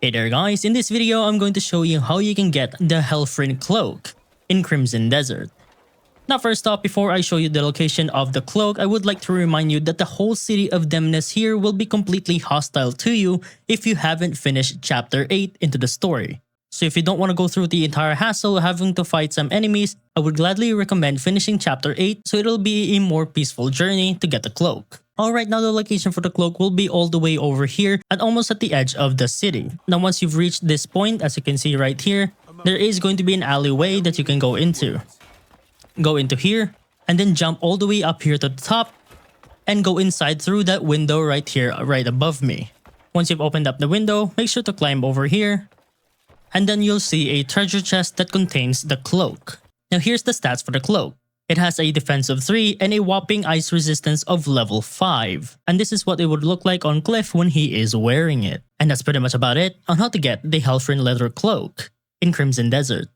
Hey there guys, in this video I'm going to show you how you can get the Helfryn Cloak in Crimson Desert. Now first off, before I show you the location of the cloak, I would like to remind you that the whole city of Demnes here will be completely hostile to you if you haven't finished chapter 8 into the story. So if you don't want to go through the entire hassle of having to fight some enemies, I would gladly recommend finishing chapter 8 so it'll be a more peaceful journey to get the cloak. Alright, now the location for the cloak will be all the way over here and almost at the edge of the city. Now once you've reached this point, as you can see right here, there is going to be an alleyway that you can go into. Go into here and then jump all the way up here to the top and go inside through that window right here, right above me. Once you've opened up the window, make sure to climb over here and then you'll see a treasure chest that contains the cloak. Now here's the stats for the cloak. It has a defense of 3 and a whopping ice resistance of level 5. And this is what it would look like on Cliff when he is wearing it. And that's pretty much about it on how to get the Helfryn leather cloak in Crimson Desert.